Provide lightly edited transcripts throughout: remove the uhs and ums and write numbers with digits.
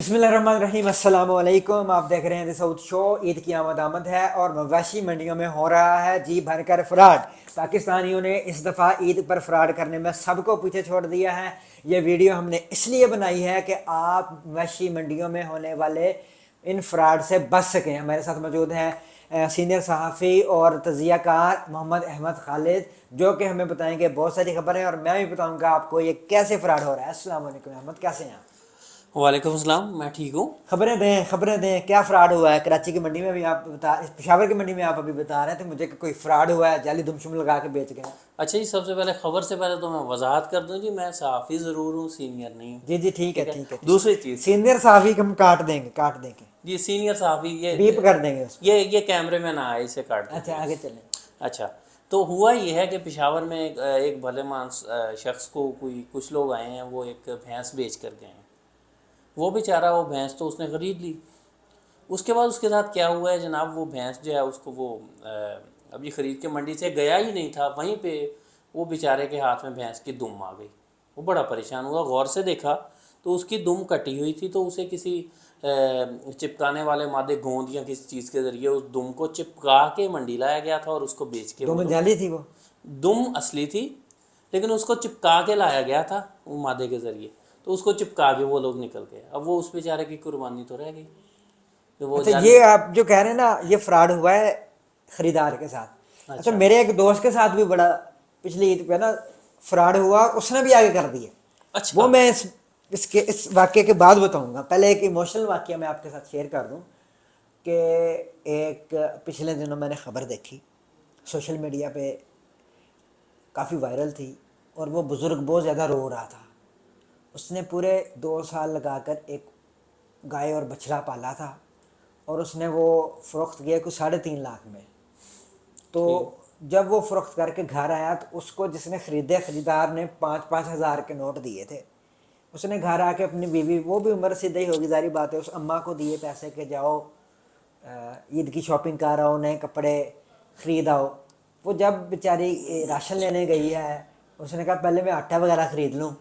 बिस्मिल्लाहिर्रहमानिर्रहीम, अस्सलाम वालेकुम। आप देख रहे हैं द साउथ शो। ईद की आमद है और मवेशी मंडियों में हो रहा है जी भरकर फ्रॉड। पाकिस्तानियों ने इस दफ़ा ईद पर फ्रॉड करने में सबको पीछे छोड़ दिया है। ये वीडियो हमने इसलिए बनाई है कि आप मवेशी मंडियों में होने वाले इन फ्रॉड से बच सकें। हमारे साथ मौजूद हैं सीनियर सहाफ़ी और तजियाकार मोहम्मद अहमद खालिद, जो कि हमें बताएंगे बहुत सारी खबरें और मैं भी बताऊंगा आपको ये कैसे फ्रॉड हो रहा है। अस्सलाम वालेकुम अहमद, कैसे हैं आप? वालेकुम सलाम, मैं ठीक हूँ। खबरें दें, क्या फ्रॉड हुआ है कराची की मंडी में भी? आप बता, पेशावर की मंडी में आप अभी बता रहे थे मुझे कि कोई फ्रॉड हुआ है, जाली दुमशुम लगा के बेच गए। अच्छा जी, सबसे पहले खबर से पहले तो मैं वजाहत कर दूँ जी, मैं सहाफ़ी ज़रूर हूँ, सीनियर नहीं हूँ। जी जी, ठीक है ठीक है। ठीक है ठीक दूसरी है। चीज़, सीनियर साहबी हम काट देंगे, ये सीनियर सहाफ़ी बीप कर देंगे उसको। ये कैमरे में ना आए, इसे काट अच्छा, देंगे। आगे चलें। अच्छा, तो हुआ ये है कि पेशावर में एक भले मानस शख्स को कुछ लोग आए हैं, वो एक भैंस बेच कर गए हैं। वो बेचारा, वो भैंस तो उसने ख़रीद ली। उसके बाद उसके साथ क्या हुआ है जनाब, वो भैंस जो है उसको वो अभी ख़रीद के मंडी से गया ही नहीं था, वहीं पे वो बेचारे के हाथ में भैंस की दुम आ गई। वो बड़ा परेशान हुआ, गौर से देखा तो उसकी दुम कटी हुई थी। तो उसे किसी चिपकाने वाले मादे, गोंद या किसी चीज़ के ज़रिए उस दुम को चिपका के मंडी लाया गया था और उसको बेच के दो वो में लोग, जाली थी वो। दुम असली थी लेकिन उसको चिपका के लाया गया था वो मादे के ज़रिए, तो उसको चिपका के वो लोग निकल गए। अब वो उस बेचारे की कुर्बानी तो रह गई, तो वो अच्छा, जाली। ये आप जो कह रहे हैं ना, ये फ्रॉड हुआ है खरीदार के साथ। अच्छा, अच्छा मेरे एक दोस्त के साथ भी बड़ा पिछली ईद पे ना फ्रॉड हुआ, उसने भी आगे कर दिया। वो अच्छा। मैं इस वाक्य के बाद बताऊंगा। पहले एक इमोशनल वाक्य मैं आपके साथ शेयर कर दूं कि एक पिछले दिनों मैंने खबर देखी, सोशल मीडिया पे काफ़ी वायरल थी, और वो बुज़ुर्ग बहुत ज़्यादा रो रहा था। उसने पूरे 2 साल लगाकर एक गाय और बछड़ा पाला था, और उसने वो फ़रोख्त किया कुछ 3.5 लाख में। तो ठीक। जब वो फ़रोख्त करके घर आया तो उसको जिसने ख़रीदे, ख़रीदार ने 5-5 हज़ार के नोट दिए थे। उसने घर आके अपनी बीवी, वो भी उम्र सीधी होगी ज़ाहिर बात है, उस अम्मा को दिए पैसे के जाओ ईद की शॉपिंग कर आओ, नए कपड़े ख़रीद आओ। वो जब बेचारी राशन लेने गई है, उसने कहा पहले मैं आटा वगैरह ख़रीद लूँ।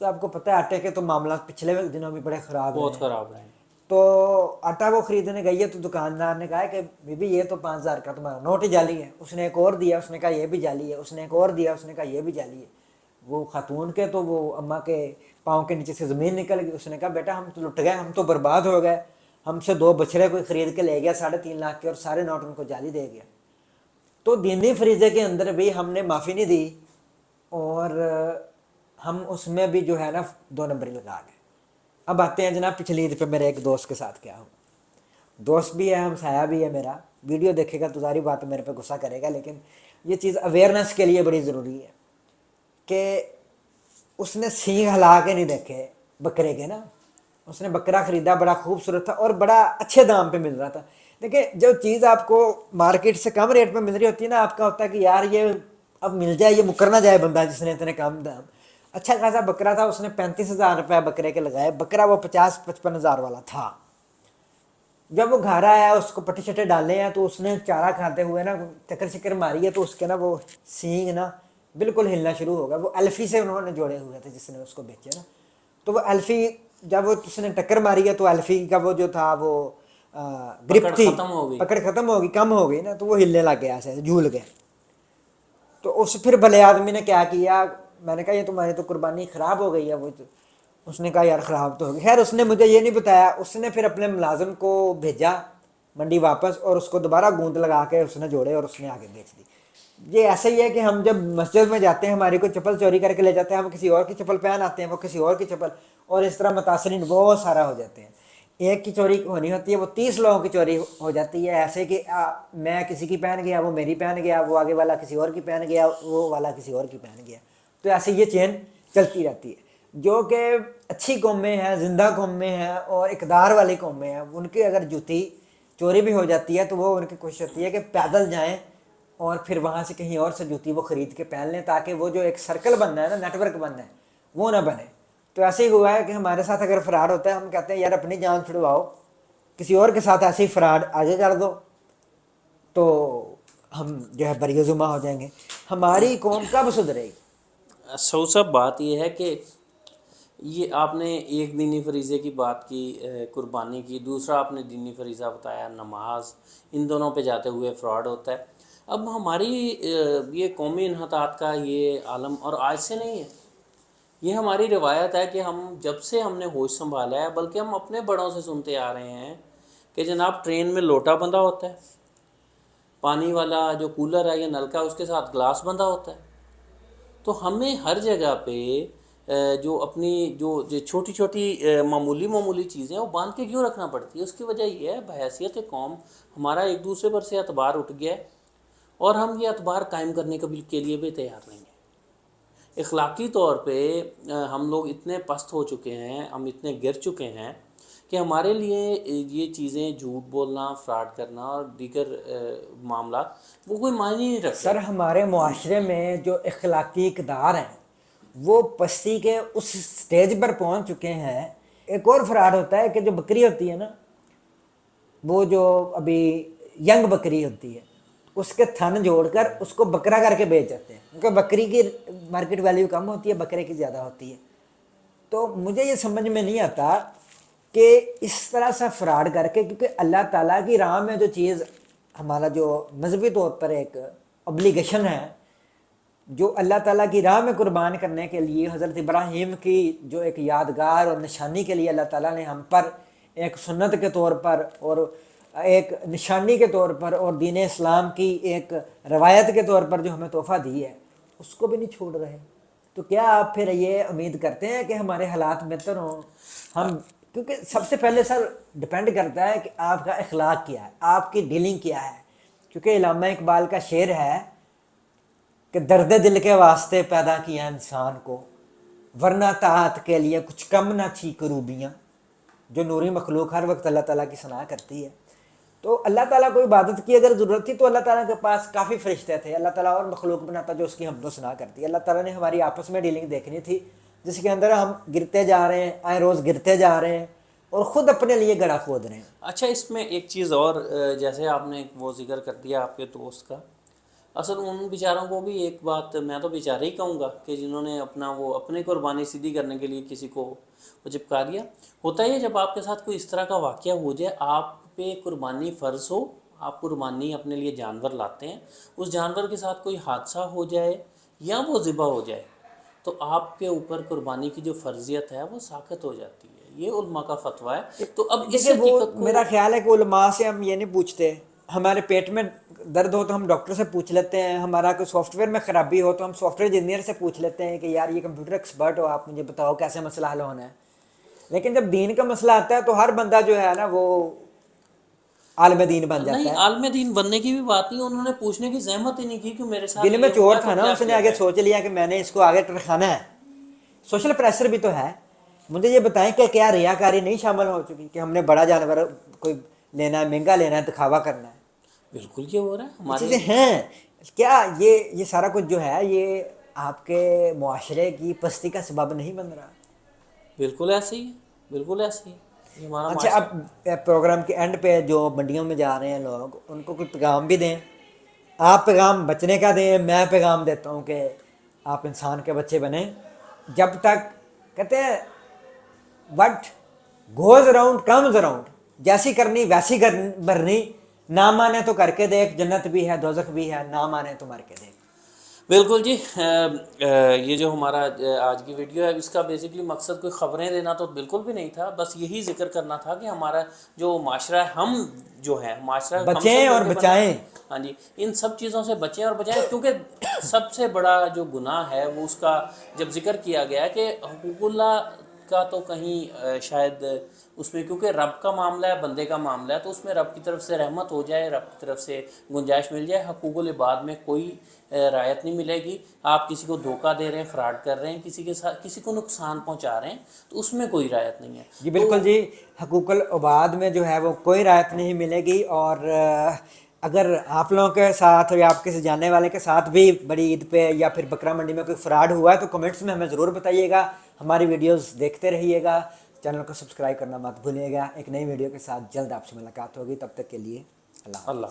तो आपको पता है आटे के तो मामला पिछले दिनों भी बड़े ख़राब रहे बहुत हैं। ख़राब रहे। तो आटा वो ख़रीदने गई है तो दुकानदार ने कहा कि बीबी ये तो 5 हज़ार का तुम्हारा नोट ही जाली है। उसने एक और दिया, उसने कहा ये भी जाली है। उसने एक और दिया, उसने कहा ये भी जाली है। वो खातून के तो वो अम्मा के पाँव के नीचे से ज़मीन निकल गई। उसने कहा बेटा हम तो लुट गए, हम तो बर्बाद हो गए, हमसे 2 बछड़े कोई ख़रीद के ले गया 3.5 लाख के, और सारे नोट उनको जाली दे गया। तो दीनी फरीज़े के अंदर भी हमने माफ़ी नहीं दी, और हम उसमें भी जो है ना 2 नंबरी लगा गए। अब आते हैं जनाब पिछली ईद पे मेरे एक दोस्त के साथ क्या हुआ। दोस्त भी है, हमसाया भी है मेरा। वीडियो देखेगा तो सारी बात मेरे पे गुस्सा करेगा, लेकिन ये चीज़ अवेयरनेस के लिए बड़ी ज़रूरी है कि उसने सींग हिला के नहीं देखे बकरे के ना। उसने बकरा ख़रीदा, बड़ा खूबसूरत था और बड़ा अच्छे दाम पे मिल रहा था। देखिए, जो चीज़ आपको मार्केट से कम रेट पे मिल रही होती है ना, आपका होता है कि यार ये अब मिल जाए, ये मुकर ना जाए बंदा जिसने इतने कम दाम। अच्छा खासा बकरा था, उसने 35,000 रुपये बकरे के लगाए। बकरा वो 50-55 हज़ार वाला था। जब वो घर आया, उसको पट्टे शट्टे डाले हैं, तो उसने चारा खाते हुए ना चक्कर शक्कर मारी है, तो उसके ना वो सींग ना बिल्कुल हिलना शुरू हो गया। वो एल्फी से उन्होंने जोड़े हुए थे जिसने उसको बेचे ना। तो वो एल्फी, जब वो उसने टक्कर मारी है तो एल्फी का वो जो था वो ग्रिप पकड़ थी, ख़त्म हो गई। पकड़ ख़त्म हो गई, कम हो गई ना, तो वो हिलने लग गया, ऐसे झूल गया। तो उस फिर भले आदमी ने क्या किया, मैंने कहा ये तुम्हारी तो कुर्बानी ख़राब हो गई है। वो तो उसने कहा यार ख़राब तो होगी। खैर उसने मुझे ये नहीं बताया, उसने फिर अपने मुलाजिम को भेजा मंडी वापस, और उसको दोबारा गूंद लगा के उसने जोड़े और उसने आगे बेच दी। ये ऐसा ही है कि हम जब मस्जिद में जाते हैं, हमारी कोई चप्पल चोरी करके ले जाते हैं, हम किसी और की चप्पल पहन आते हैं, वो किसी और की चप्पल, और इस तरह मुतासरीन बहुत सारा हो जाते हैं। एक की चोरी होनी होती है, वो 30 लोगों की चोरी हो जाती है। ऐसे कि मैं किसी की पहन गया, वो मेरी पहन गया, वो आगे वाला किसी और की पहन गया, वो वाला किसी और की पहन गया। तो ऐसे ये चेन चलती रहती है। जो कि अच्छी कौमें हैं, जिंदा कौमें हैं और इकदार वाली कौमें हैं, उनकी अगर जूती चोरी भी हो जाती है तो वो उनकी कोशिश होती है कि पैदल जाएं और फिर वहाँ से कहीं और से जूती वो ख़रीद के पहन लें, ताकि वो जो एक सर्कल बनना है ना, नेटवर्क बनना है, वो ना बने। तो ऐसे ही हुआ है कि हमारे साथ अगर फ्रॉड होता है, हम कहते हैं यार अपनी जान छुड़वाओ, किसी और के साथ ऐसे ही फ्रॉड आगे कर दो, तो हम जो है बरियजुमा हो जाएंगे। हमारी कौम कब सुधरेगी? सो सब बात यह है कि یہ آپ نے ایک دینی فریضے کی بات کی، قربانی کی، دوسرا آپ نے دینی فریضہ بتایا نماز، ان دونوں پہ جاتے ہوئے فراڈ ہوتا ہے۔ اب ہماری یہ قومی انحطاط کا یہ عالم اور آج سے نہیں ہے، یہ ہماری روایت ہے کہ جب سے ہم نے ہوش سنبھالا ہے، بلکہ ہم اپنے بڑوں سے سنتے آ رہے ہیں کہ جناب ٹرین میں لوٹا بندھا ہوتا ہے، پانی والا جو کولر ہے یا نلکا اس کے ساتھ گلاس بندھا ہوتا ہے۔ تو ہمیں ہر جگہ پہ جو اپنی جو چھوٹی چھوٹی معمولی چیزیں وہ باندھ کے کیوں رکھنا پڑتی ہے؟ اس کی وجہ یہ ہے بحیثیت قوم ہمارا ایک دوسرے پر سے اعتبار اٹھ گیا ہے، اور ہم یہ اعتبار قائم کرنے کے لیے بھی تیار نہیں ہیں۔ اخلاقی طور پہ ہم لوگ اتنے پست ہو چکے ہیں، ہم اتنے گر چکے ہیں کہ ہمارے لیے یہ چیزیں جھوٹ بولنا، فراڈ کرنا اور دیگر معاملات وہ کوئی معنی نہیں رکھتے۔ سر ہمارے معاشرے میں جو اخلاقی اقدار ہیں وہ پستی کے اس سٹیج پر پہنچ چکے ہیں۔ ایک اور فراڈ ہوتا ہے کہ جو بکری ہوتی ہے نا، وہ جو ابھی ینگ بکری ہوتی ہے، اس کے تھن جوڑ کر اس کو بکرا کر کے بیچ دیتے ہیں، کیونکہ بکری کی مارکیٹ ویلیو کم ہوتی ہے، بکرے کی زیادہ ہوتی ہے۔ تو مجھے یہ سمجھ میں نہیں آتا کہ اس طرح سے فراڈ کر کے، کیونکہ اللہ تعالیٰ کی راہ میں جو چیز ہمارا جو مذہبی طور پر ایک اوبلیگیشن ہے، جو اللہ تعالیٰ کی راہ میں قربان کرنے کے لیے حضرت ابراہیم کی جو ایک یادگار اور نشانی کے لیے اللہ تعالیٰ نے ہم پر ایک سنت کے طور پر اور ایک نشانی کے طور پر اور دین اسلام کی ایک روایت کے طور پر جو ہمیں تحفہ دی ہے، اس کو بھی نہیں چھوڑ رہے۔ تو کیا آپ پھر یہ امید کرتے ہیں کہ ہمارے حالات بہتر ہوں؟ ہم کیونکہ سب سے پہلے سر ڈپینڈ کرتا ہے کہ آپ کا اخلاق کیا ہے، آپ کی ڈیلنگ کیا ہے۔ کیونکہ علامہ اقبال کا شعر ہے کہ درد دل کے واسطے پیدا کیا انسان کو، ورنہ طاعت کے لیے کچھ کم نہ تھی کروبیاں۔ جو نوری مخلوق ہر وقت اللہ تعالیٰ کی ثنا کرتی ہے، تو اللہ تعالیٰ کو عبادت کی اگر ضرورت تھی تو اللہ تعالیٰ کے پاس کافی فرشتے تھے، اللہ تعالیٰ اور مخلوق بناتا جو اس کی حمد و ثنا کرتی ہے۔ اللہ تعالیٰ نے ہماری آپس میں ڈیلنگ دیکھنی تھی، جس کے اندر ہم گرتے جا رہے ہیں، آئے روز گرتے جا رہے ہیں اور خود اپنے لیے گڑھا کھود رہے ہیں۔ اچھا، اس میں ایک چیز اور، جیسے آپ نے وہ ذکر کر دیا آپ کے دوست کا، اصل ان بیچاروں کو بھی ایک بات میں تو بیچارے ہی کہوں گا کہ جنہوں نے اپنی قربانی سیدھی کرنے کے لیے کسی کو وہ چپکا دیا۔ ہوتا ہے جب آپ کے ساتھ کوئی اس طرح کا واقعہ ہو جائے، آپ پہ قربانی فرض ہو، آپ قربانی اپنے لیے جانور لاتے ہیں، اس جانور کے ساتھ کوئی حادثہ ہو جائے یا وہ ذبح ہو جائے، تو آپ کے اوپر قربانی کی جو فرضیت ہے وہ ساقط ہو جاتی ہے۔ یہ علماء کا فتویٰ ہے۔ تو اب اس دیکھیں، وہ حقیقت کو میرا خیال ہے کہ علماء سے ہم یہ نہیں پوچھتے، ہمارے پیٹ میں درد ہو تو ہم ڈاکٹر سے پوچھ لیتے ہیں، ہمارا کوئی سافٹ ویئر میں خرابی ہو تو ہم سافٹ ویئر انجینئر سے پوچھ لیتے ہیں کہ یار یہ کمپیوٹر ایکسپرٹ ہو، آپ مجھے بتاؤ کیسے مسئلہ حل ہونا ہے۔ لیکن جب دین کا مسئلہ آتا ہے تو ہر بندہ جو ہے نا وہ عالم دین بن جاتا نہیں، ہے۔ عالم دین بننے کی بھی بات نہیں، انہوں نے پوچھنے کی زحمت ہی نہیں کی کہ میرے ساتھ دل میں یہ چور ہوا تھا تو نا، کیا اس نے کیا آگے جائے۔ سوچ لیا کہ میں نے اس کو آگے ٹرکھانا ہے۔ سوشل پریشر بھی تو ہے۔ مجھے یہ بتائیں کہ کیا ریاکاری نہیں شامل ہو چکی کہ ہم نے بڑا جانور کوئی لینا ہے، مہنگا لینا ہے، دکھاوا کرنا ہے؟ بالکل یہ ہو رہا ہے یہ ہمارے۔ چیزیں ہیں۔ کیا یہ سارا کچھ جو ہے یہ آپ کے معاشرے کی پستی کا سبب نہیں بن رہا؟ بالکل ایسے ہی ہے، بالکل ایسے ہی ہے، یہ ہمارا اچھا، معاشرہ۔ اب پروگرام کے اینڈ پہ جو منڈیوں میں جا رہے ہیں لوگ، ان کو کوئی پیغام بھی دیں۔ آپ پیغام بچنے کا دیں، میں پیغام دیتا ہوں کہ آپ انسان کے بچے بنیں۔ جب تک کہتے ہیں what goes around comes around, جیسی کرنی ویسی بھرنی، نہ مانے تو کر کے دیکھ، جنت بھی ہے دوزخ بھی ہے، نہ مانے تو مر کے دیکھ۔ بالکل جی۔ یہ جو ہمارا آج کی ویڈیو ہے، اس کا بیسیکلی مقصد کوئی خبریں دینا تو بالکل بھی نہیں تھا، بس یہی ذکر کرنا تھا کہ ہمارا جو معاشرہ ہے، ہم جو ہے معاشرہ ہم سے بچیں اور مل کے بچائیں۔ ہاں جی، ان سب چیزوں سے بچیں اور بچائیں، کیونکہ سب سے بڑا جو گناہ ہے وہ اس کا جب ذکر کیا گیا ہے کہ حقوق اللہ کا تو کہیں شاید اس میں، کیونکہ رب کا معاملہ ہے، بندے کا معاملہ ہے، تو اس میں رب کی طرف سے رحمت ہو جائے، رب کی طرف سے گنجائش مل جائے، حقوق العباد میں کوئی رعایت نہیں ملے گی۔ آپ کسی کو دھوکہ دے رہے ہیں، فراڈ کر رہے ہیں، کسی کے ساتھ کسی کو نقصان پہنچا رہے ہیں، تو اس میں کوئی رعایت نہیں ہے۔ جی بالکل جی، حقوق العباد میں جو ہے وہ کوئی رعایت نہیں ملے گی۔ اور اگر آپ لوگوں کے ساتھ یا آپ کسی جاننے والے کے ساتھ بھی بڑی عید پہ یا پھر بقرہ منڈی میں کوئی فراڈ ہوا ہے تو کمنٹس میں ہمیں ضرور بتائیے گا۔ ہماری ویڈیوز دیکھتے رہیے گا، چینل کو سبسکرائب کرنا مت بھولیے گا۔ ایک نئی ویڈیو کے ساتھ جلد آپ سے ملاقات ہوگی، تب تک کے لیے اللہ حافظ۔ اللہ